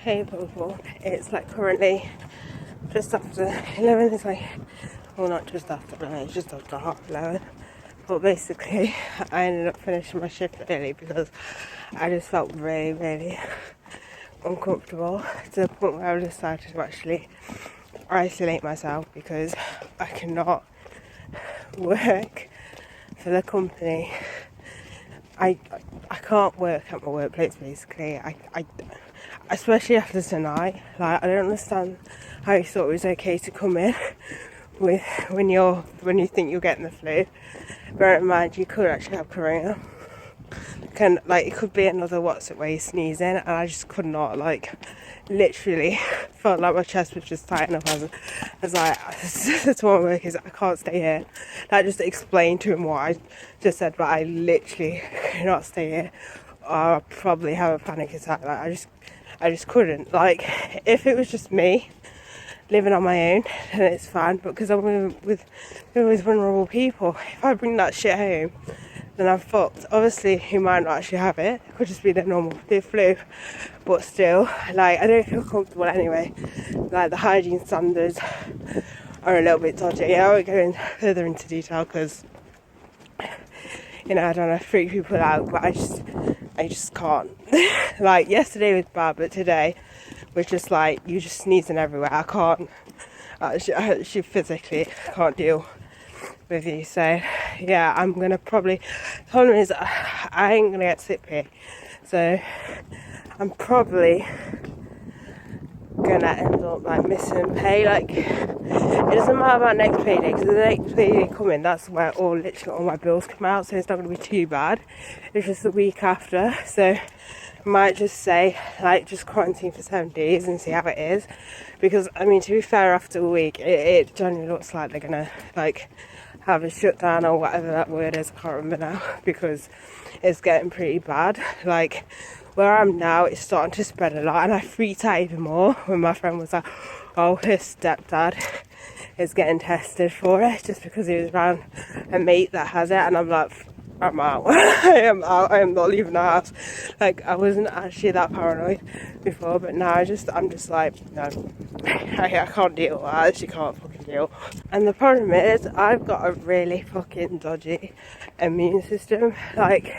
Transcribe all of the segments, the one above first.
Hey people, it's like currently just after 11, it's like, well not just after 11, it's just after half 11, but basically I ended up finishing my shift early because I just felt really, really uncomfortable to the point where I decided to actually isolate myself because I cannot work for the company. I can't work at my workplace basically. I especially after tonight, like I don't understand how you thought it was okay to come in with when you think you're getting the flu. Bear in mind you could actually have corona. It could be another what's it where you sneeze in, and I just could not, like, literally felt like my chest was just tightening up. I was like, to one workers, I can't stay here. Like, just explain to him what I just said, but I literally cannot stay here, or I'll probably have a panic attack. Like, I just couldn't. Like, if it was just me living on my own, then it's fine. But because I'm with vulnerable people, if I bring that shit home, then I'm fucked. Obviously, you might not actually have it. It could just be the normal flu. But still, like, I don't feel comfortable anyway. Like, the hygiene standards are a little bit dodgy. I won't go further into detail because, you know, I don't want to freak people out, but I just can't. Like, yesterday was bad, but today was just like, you just sneezing everywhere. I can't, actually physically can't deal with you. So yeah, I'm gonna probably, the problem is I ain't gonna get sick pay, so I'm probably gonna end up like missing pay. Like, it doesn't matter about next payday, because the next payday coming, that's where literally all my bills come out, so it's not gonna be too bad. It's just the week after, so I might just say, like, just quarantine for 7 days and see how it is. Because I mean, to be fair, after a week it generally looks like they're gonna like have a shutdown or whatever that word is, I can't remember now, because it's getting pretty bad. Like, where I'm now, it's starting to spread a lot, and I freaked out even more when my friend was like, oh, her stepdad is getting tested for it just because he was around a mate that has it, and I'm like, I'm out. I am out. I am not leaving the house. Like, I wasn't actually that paranoid before, but now I'm just like, no, I can't deal. I actually can't fucking deal. And the problem is, I've got a really fucking dodgy immune system. Like,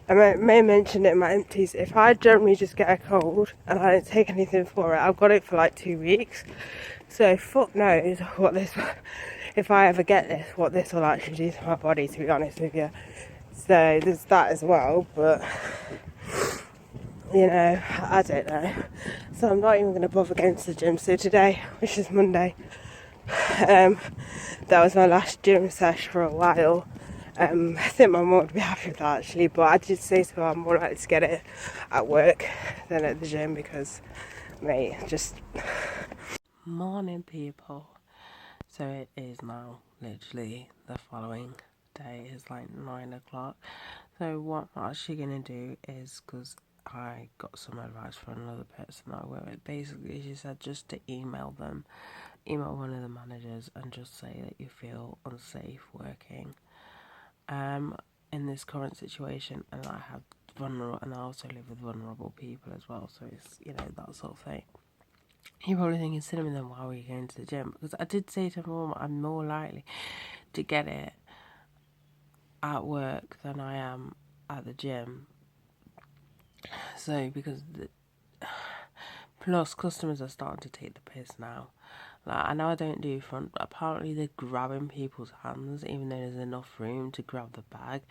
I may mention it in my empties. If I generally just get a cold and I don't take anything for it, I've got it for like 2 weeks. So fuck knows what this, if I ever get this, what this will actually do to my body, to be honest with you. So there's that as well, but you know, I don't know. So I'm not even going to bother going to the gym. So today, which is Monday, that was my last gym session for a while. I think my mum would be happy with that actually, but I did say to her I'm more likely to get it at work than at the gym because, mate, just... Morning people. So it is now literally the following day, is like 9 o'clock. So what I'm actually going to do is, because I got some advice from another person that I work with, basically she said just to email one of the managers and just say that you feel unsafe working in this current situation, and I have and I also live with vulnerable people as well, so it's, you know, that sort of thing. You're probably thinking, Cinnamon, then why were you going to the gym? Because I did say to Mum, I'm more likely to get it at work than I am at the gym. So, because plus customers are starting to take the piss now. Like, I know I don't do front, but apparently they're grabbing people's hands even though there's enough room to grab the bag,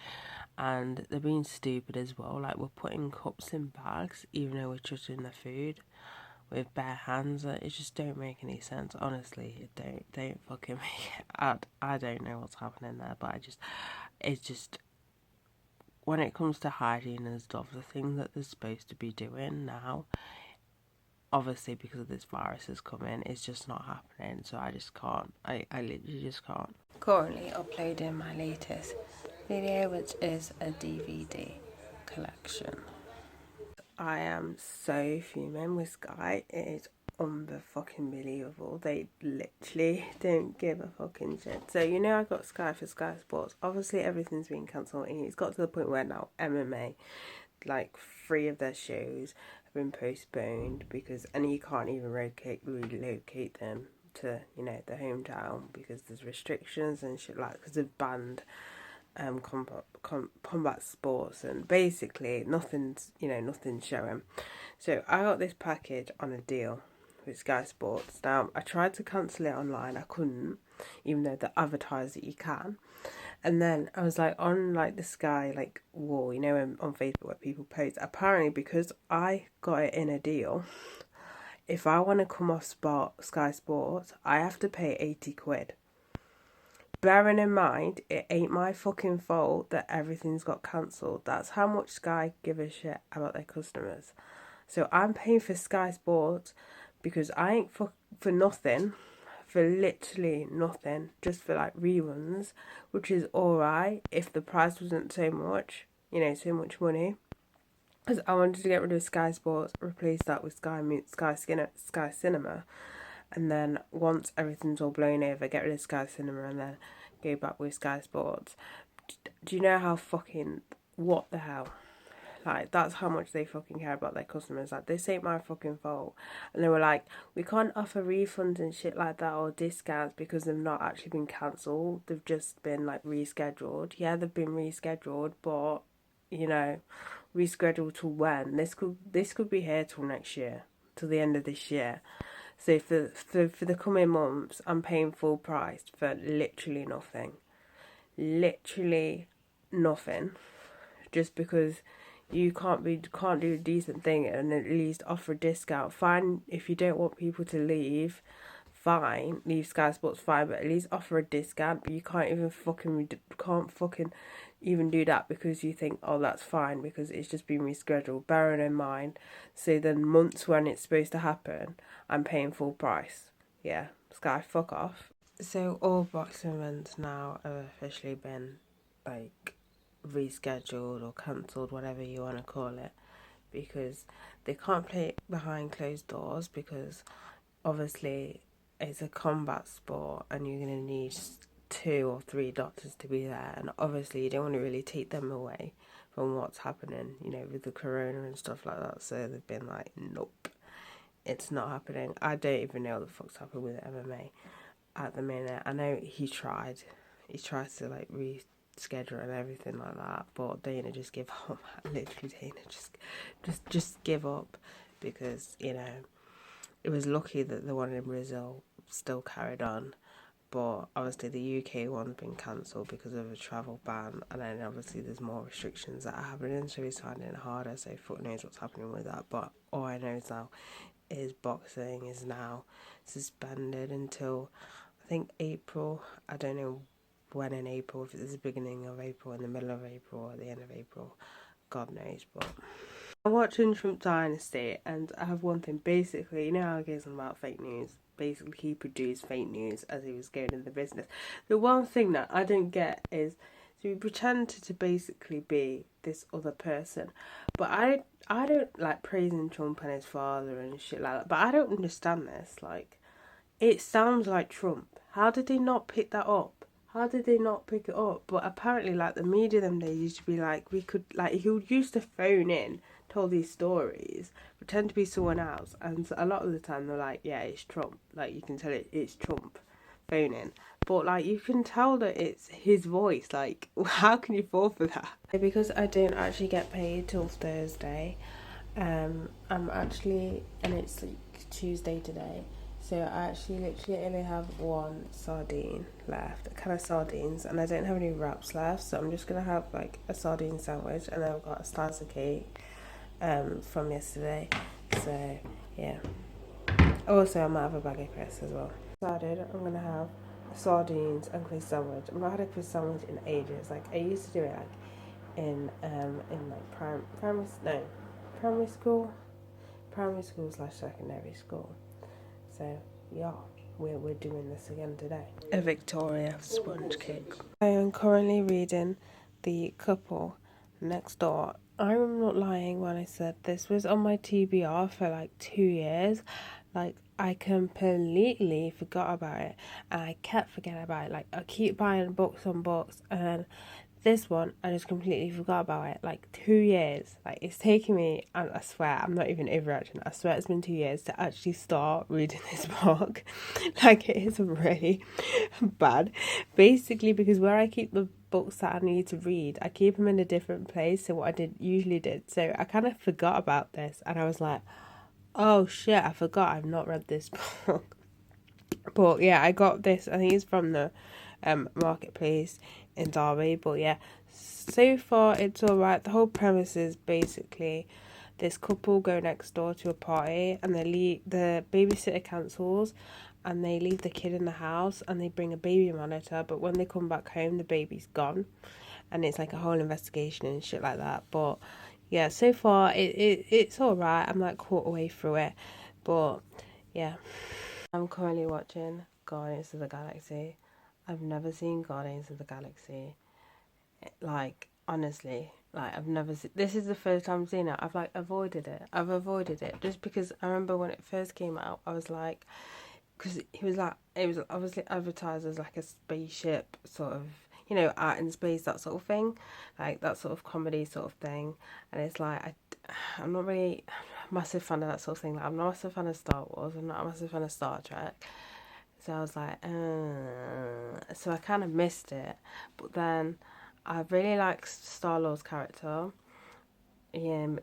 and they're being stupid as well. Like, we're putting cups in bags even though we're touching the food with bare hands. It just don't make any sense, honestly. It don't fucking make it. I don't know what's happening there, but it's just, when it comes to hygiene and stuff, the thing that they're supposed to be doing now, obviously because of this virus has come in, it's just not happening. So I just can't. I literally just can't. Currently uploading my latest video, which is a DVD collection. I am so fuming with Sky. It is unfucking believable. They literally don't give a fucking shit. So, you know, I got Sky for Sky Sports. Obviously everything's been cancelled, and it's got to the point where now MMA, like 3 of their shows have been postponed because, and you can't even relocate them to, you know, the hometown because there's restrictions and shit, like, because they've banned combat sports, and basically nothing's showing. So I got this package on a deal with Sky Sports. Now I tried to cancel it online, I couldn't, even though they advertise that you can. And then I was like on like the Sky like wall, you know, on Facebook where people post. Apparently, because I got it in a deal, if I want to come off Sky Sports, I have to pay 80 quid. Bearing in mind, it ain't my fucking fault that everything's got cancelled. That's how much Sky give a shit about their customers. So I'm paying for Sky Sports because I ain't for nothing, for literally nothing, just for like reruns, which is alright if the price wasn't so much, you know, so much money. Because I wanted to get rid of Sky Sports, replace that with Sky Cinema, and then once everything's all blown over, get rid of Sky Cinema and then go back with Sky Sports. Do you know how fucking, what the hell? Like, that's how much they fucking care about their customers. Like, this ain't my fucking fault. And they were like, we can't offer refunds and shit like that or discounts because they've not actually been cancelled. They've just been, like, rescheduled. Yeah, they've been rescheduled, but, you know, rescheduled to when? This could be here till next year, till the end of this year. So for the coming months, I'm paying full price for literally nothing. Literally nothing. Just because you can't do a decent thing and at least offer a discount. Fine, if you don't want people to leave, fine, leave Sky Sports, fine, but at least offer a discount. But you can't fucking even do that because you think, oh, that's fine because it's just been rescheduled. Bearing in mind, so then months when it's supposed to happen, I'm paying full price. Yeah, Sky, fuck off. So all boxing events now have officially been like rescheduled or cancelled, whatever you want to call it, because they can't play it behind closed doors because obviously it's a combat sport and you're going to need 2 or 3 doctors to be there, and obviously you don't want to really take them away from what's happening, you know, with the corona and stuff like that. So they've been like, nope, it's not happening. I don't even know what the fuck's happening with MMA at the minute. I know he tried to like reschedule and everything like that, but Dana just give up. Literally, Dana just give up because, you know, it was lucky that the one in Brazil still carried on, but obviously the UK one's been cancelled because of a travel ban, and then obviously there's more restrictions that are happening, so he's finding it harder. So fuck knows what's happening with that. But all I know is now is boxing is now suspended until I think April. I don't know when in April, if it's the beginning of April, in the middle of April, or the end of April, God knows. But I'm watching Trump Dynasty, and I have one thing. Basically, you know how he goes on about fake news. Basically, he produced fake news as he was going in the business. The one thing that I don't get is, so he pretended to basically be this other person, but I don't like praising Trump and his father and shit like that. But I don't understand this. Like, it sounds like Trump. How did they not pick that up? How did they not pick it up? But apparently, like, the media them days used to be like, we could, like, he used to phone in, tell these stories, pretend to be someone else, and a lot of the time they're like, yeah, it's Trump. Like, you can tell it's Trump phoning. But, like, you can tell that it's his voice. Like, how can you fall for that? Because I don't actually get paid till Thursday, I'm actually, and it's like Tuesday today, so I actually literally only have one sardine left, a can of sardines, and I don't have any wraps left, so I'm just gonna have like a sardine sandwich, and then I've got a slice of cake from yesterday. So yeah. Also, I might have a bag of crisps as well. Decided I'm gonna have sardines and crisp sandwich. I've not had a crisp sandwich in ages. Like, I used to do it like in like primary school / secondary school. So yeah, we're doing this again today. A Victoria sponge cake. I am currently reading The Couple Next Door. I'm not lying when I said this was on my TBR for like 2 years. Like, I completely forgot about it, and I kept forgetting about it. Like, I keep buying books on books, and then This one, I just completely forgot about it. Like 2 years. Like it's taken me, and I swear, I'm not even overreacting. I swear it's been 2 years to actually start reading this book. Like it is really bad. Basically, because where I keep the books that I need to read, I keep them in a different place to what I usually did. So I kind of forgot about this, and I was like, oh shit, I forgot I've not read this book. But yeah, I got this. I think it's from the marketplace in Derby. But yeah, so far it's alright. The whole premise is basically this couple go next door to a party, and the babysitter cancels, and they leave the kid in the house, and they bring a baby monitor. But when they come back home, the baby's gone, and it's like a whole investigation and shit like that. But yeah, so far it's alright. I'm like quarter way through it, but yeah. I'm currently watching Guardians of the Galaxy. I've never seen Guardians of the Galaxy. Like, honestly, like, I've never seen. This is the first time I've seen it. I've, like, avoided it. I've avoided it just because I remember when it first came out, I was like, because he was like, it was obviously advertised as like a spaceship sort of, out in space, that sort of thing, like that sort of comedy sort of thing. And it's like, I'm not really a massive fan of that sort of thing. Like, I'm not a massive fan of Star Wars. I'm not a massive fan of Star Trek. So I was like, so I kind of missed it. But then I really like Star-Lord's character in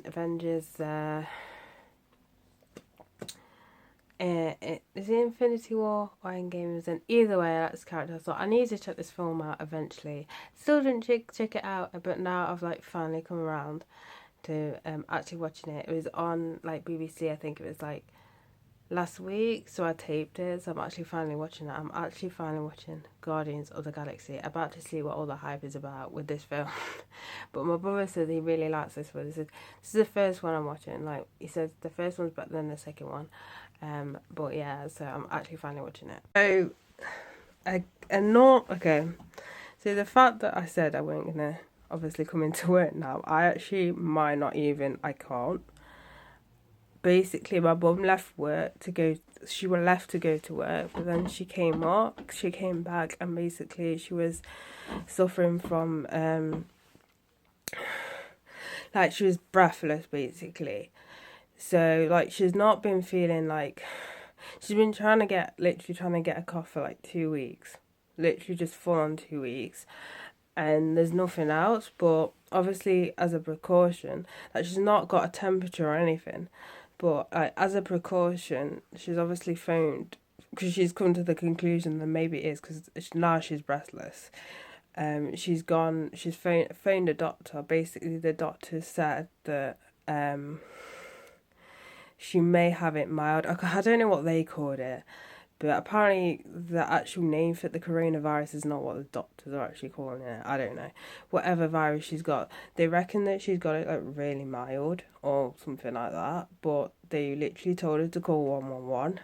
Avengers. Is it Infinity War or Endgame? It was either way. I like this character. I thought I need to check this film out eventually. Still didn't check it out, but now I've like finally come around to actually watching it. It was on like BBC. I think it was like last week, so I taped it. So I'm actually finally watching it. I'm actually finally watching Guardians of the Galaxy. About to see what all the hype is about with this film. But my brother said he really likes this one. He said this is the first one I'm watching. Like he said, the first one's better than the second one. But yeah, so I'm actually finally watching it. So, okay. So the fact that I said I wasn't gonna obviously come into work now, I actually might not even. I can't. Basically, my mum left work to go. She was left to go to work, but then she came back, and basically she was suffering from like she was breathless basically. So like she's not been feeling like she's been literally trying to get a cough for like 2 weeks, literally just full on 2 weeks, and there's nothing else. But obviously, as a precaution, like she's not got a temperature or anything. But as a precaution, she's obviously phoned because she's come to the conclusion that maybe it is because now she's breathless. She's phoned a doctor. Basically, the doctor said that she may have it mild. I don't know what they called it, but apparently the actual name for the coronavirus is not what the doctors are actually calling it. I don't know. Whatever virus she's got, they reckon that she's got it like really mild or something like that. But they literally told her to call 111,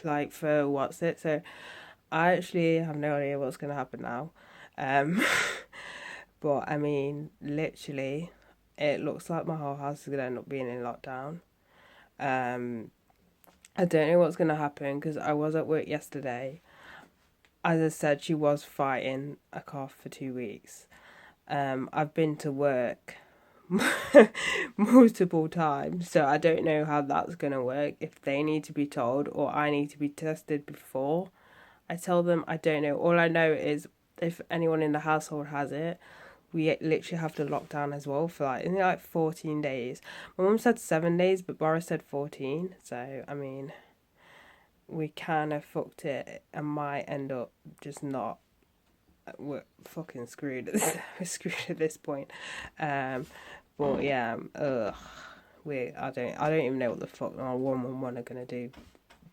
like for what's it. So I actually have no idea what's gonna happen now. But I mean, literally, it looks like my whole house is gonna end up being in lockdown. I don't know what's going to happen because I was at work yesterday. As I said, she was fighting a cough for 2 weeks. I've been to work multiple times, so I don't know how that's going to work, if they need to be told or I need to be tested before I tell them. I don't know. All I know is if anyone in the household has it, we literally have to lock down as well for like 14 days. My mum said 7 days, but Boris said 14. So I mean, we kind of fucked it and might end up just not. We're fucking screwed. We're screwed at this point. But yeah, I don't even know what the fuck our 111 are gonna do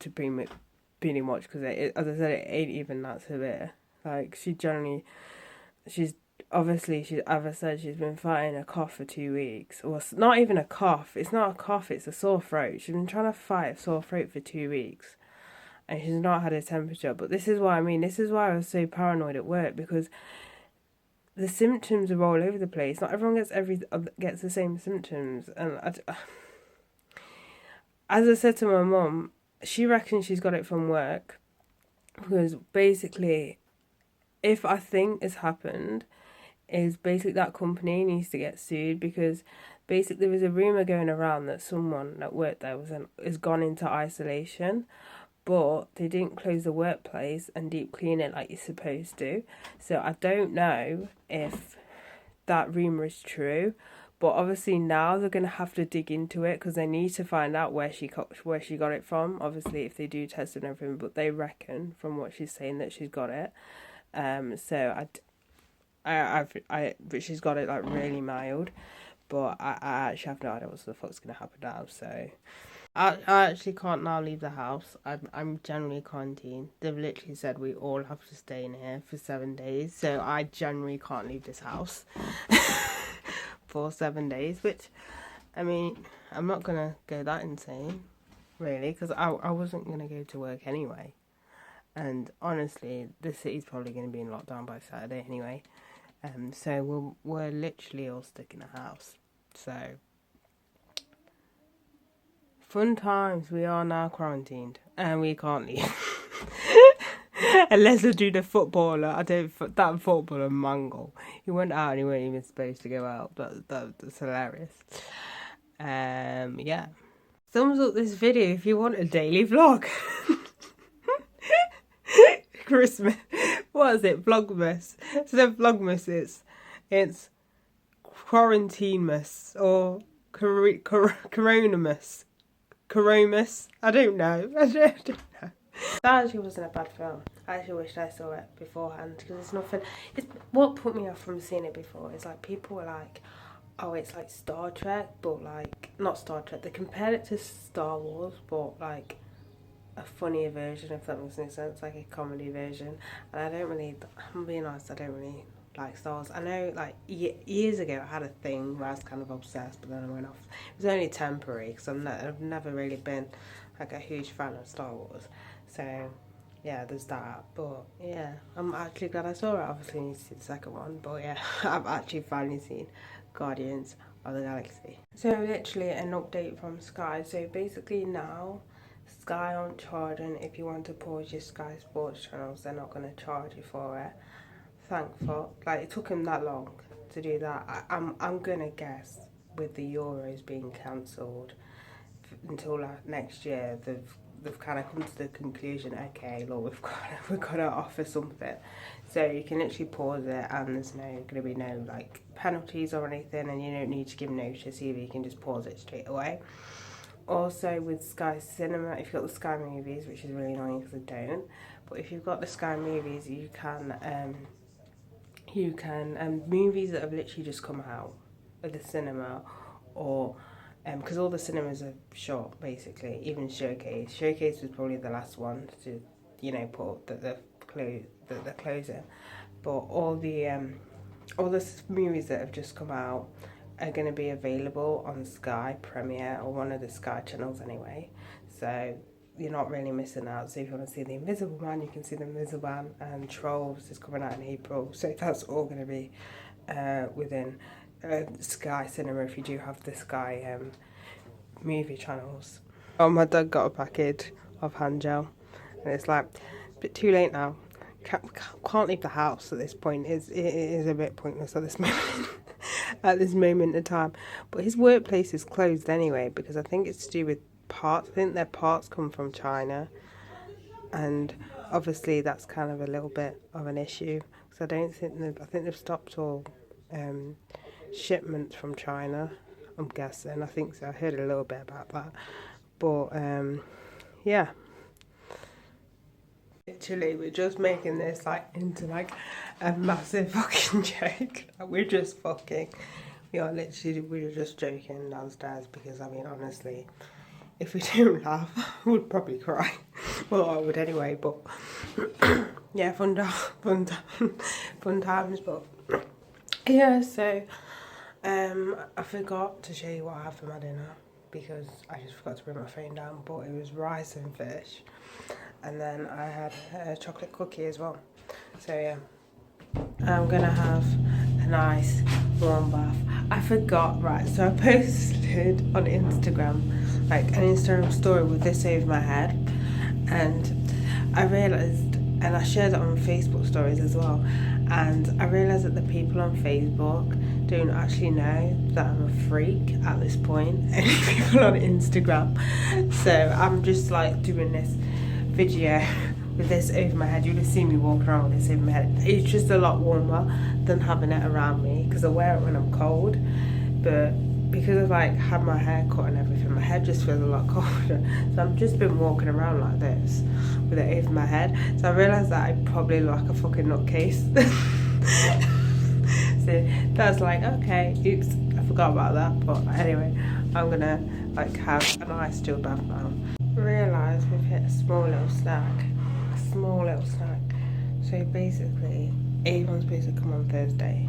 to pretty much because as I said, it ain't even that severe. Like she's obviously, as I said, she's been fighting a cough for 2 weeks. Or not even a cough. It's not a cough, it's a sore throat. She's been trying to fight a sore throat for 2 weeks. And she's not had a temperature. But this is what I mean. This is why I was so paranoid at work. Because the symptoms are all over the place. Not everyone gets the same symptoms. And as I said to my mum, she reckons she's got it from work. Because basically, if I think has happened is basically that company needs to get sued, because basically there was a rumor going around that someone that worked there has gone into isolation, but they didn't close the workplace and deep clean it like you're supposed to. So I don't know if that rumor is true, but obviously now they're gonna have to dig into it because they need to find out where she got it from. Obviously, if they do test and everything, but they reckon from what she's saying that she's got it. So but she's got it like really mild. But I actually have no idea what the fuck's gonna happen now. So I actually can't now leave the house. I'm generally quarantined. They've literally said we all have to stay in here for 7 days. So I generally can't leave this house for 7 days. Which, I mean, I'm not gonna go that insane, really, because I wasn't gonna go to work anyway. And honestly, the city's probably gonna be in lockdown by Saturday anyway. So we're literally all stuck in the house. So fun times. We are now quarantined and we can't leave. Unless I do the footballer. That footballer Mangle. He went out and he weren't even supposed to go out. That's hilarious. Yeah. Thumbs up this video if you want a daily vlog. Christmas. What is it? Vlogmas. Instead of Vlogmas, it's Quarantinemas or Coronamus. Coromus. I don't know. That actually wasn't a bad film. I actually wished I saw it beforehand because it's nothing. What put me off from seeing it before is like people were like, oh, it's like Star Trek, but like not Star Trek. They compared it to Star Wars, but like a funnier version, if that makes any sense, like a comedy version. And I don't really, I'm being honest, I don't really like Star Wars. I know like years ago I had a thing where I was kind of obsessed, but then I went off. It was only temporary because I've never really been like a huge fan of Star Wars. So yeah, there's that. But yeah, I'm actually glad I saw it. Obviously I need to see the second one, but yeah, I've actually finally seen Guardians of the Galaxy. So literally an update from Sky. So basically now Sky aren't charging. If you want to pause your Sky Sports channels, they're not going to charge you for it. Thankful. Like, it took him that long to do that. I'm going to guess with the Euros being cancelled until like next year, they've kind of come to the conclusion, okay, look, we've got to offer something. So you can literally pause it and there's going to be no like penalties or anything, and you don't need to give notice either. You can just pause it straight away. Also with Sky Cinema, if you've got the Sky Movies, which is really annoying because I don't, but if you've got the Sky Movies, you can movies that have literally just come out at the cinema, or because all the cinemas are shut basically. Even Showcase was probably the last one to put that they're closing, but all the movies that have just come out are going to be available on Sky Premiere or one of the Sky channels anyway, so you're not really missing out. So if you want to see The Invisible Man, you can see The Invisible Man, and Trolls is coming out in April, so that's all going to be within Sky Cinema if you do have the Sky movie channels. Oh, my dad got a package of hand gel and it's like a bit too late now. Can't leave the house at this point. It is a bit pointless at this moment. At this moment in time. But his workplace is closed anyway because I think it's to do with parts. I think their parts come from China, and obviously that's kind of a little bit of an issue because I think they've stopped all shipments from China, I'm guessing. I think so. I heard a little bit about that. But yeah, literally we're just making this like into like a massive fucking joke. Like, we're just joking downstairs because I mean honestly, if we don't laugh I would probably cry. Well, I would anyway, but yeah, fun times. But yeah, so I forgot to show you what I had for my dinner because I just forgot to bring my phone down, but it was rice and fish, and then I had a chocolate cookie as well. So yeah, I'm gonna have a nice warm bath. I forgot, right, so I posted on Instagram like an Instagram story with this over my head, and I realised and I shared it on Facebook stories as well, and I realised that the people on Facebook don't actually know that I'm a freak at this point. Only people on Instagram. So I'm just like doing this video with this over my head. You'll just see me walking around with this over my head. It's just a lot warmer than having it around me, because I wear it when I'm cold, but because I've like had my hair cut and everything, my head just feels a lot colder. So I've just been walking around like this with it over my head. So I realised that I probably look like a fucking nutcase. So that's like, okay, oops, I forgot about that. But anyway, I'm gonna like have a nice chill bath now. Realised we've hit a small little snack. So basically, everyone's supposed to come on Thursday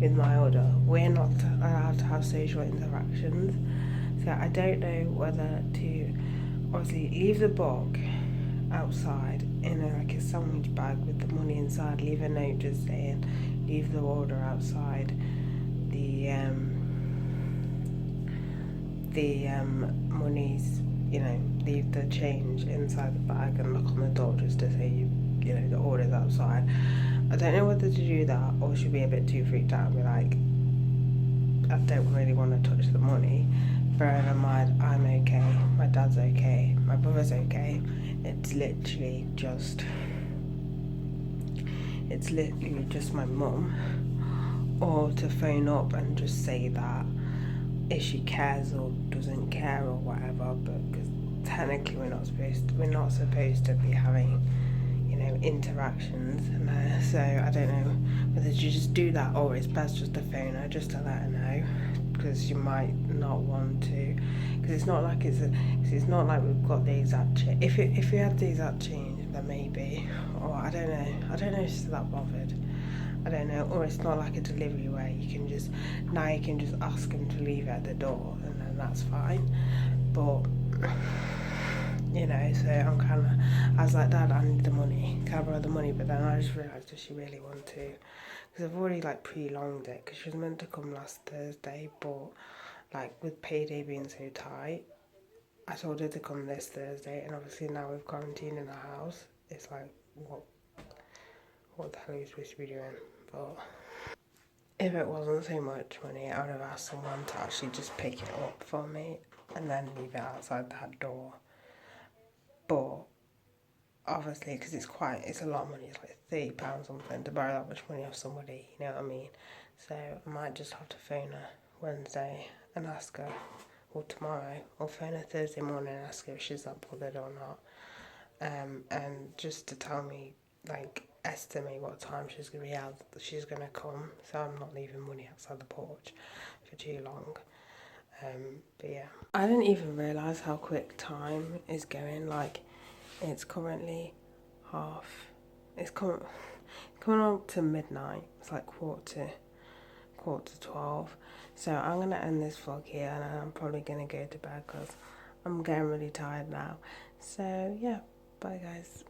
with my order. We're not allowed to have social interactions, so I don't know whether to obviously leave the book outside in like a sandwich bag with the money inside, leave a note just saying leave the order outside, the monies, you know, leave the change inside the bag and look on the door just to say you know the order's outside. I don't know whether to do that or should be a bit too freaked out and be like, I don't really want to touch the money. Bearing in mind, I'm okay, my dad's okay, my brother's okay. It's literally just my mum. Or to phone up and just say that if she cares or doesn't care or whatever, but because technically we're not supposed to be having, you know, interactions, and so I don't know whether you just do that or it's best just to phone her just to let her know, because you might not want to, because it's not like we've got the exact change. If we had the exact change, then maybe, or I don't know if she's that bothered. I don't know, or it's not like a delivery where you can just ask them to leave it at the door and then that's fine. But you know, so I'm kind of, I was like, Dad, I need the money, can I borrow the money? But then I just realised, does she really want to? Because I've already like pre-longed it, because she was meant to come last Thursday, but like with payday being so tight, I told her to come this Thursday, and obviously now with quarantine in the house, it's like, what the hell are you supposed to be doing? But if it wasn't so much money, I would have asked someone to actually just pick it up for me and then leave it outside that door. But obviously, because it's a lot of money, it's like £30 something to borrow that much money off somebody, you know what I mean? So I might just have to phone her Wednesday and ask her, or tomorrow, or phone her Thursday morning and ask her if she's that bothered or not. And just to tell me, like, estimate what time she's gonna come, so I'm not leaving money outside the porch for too long. But yeah, I didn't even realise how quick time is going. Like, it's currently coming up to midnight. It's like quarter to 12. So I'm gonna end this vlog here, and I'm probably gonna go to bed because I'm getting really tired now. So yeah, bye guys.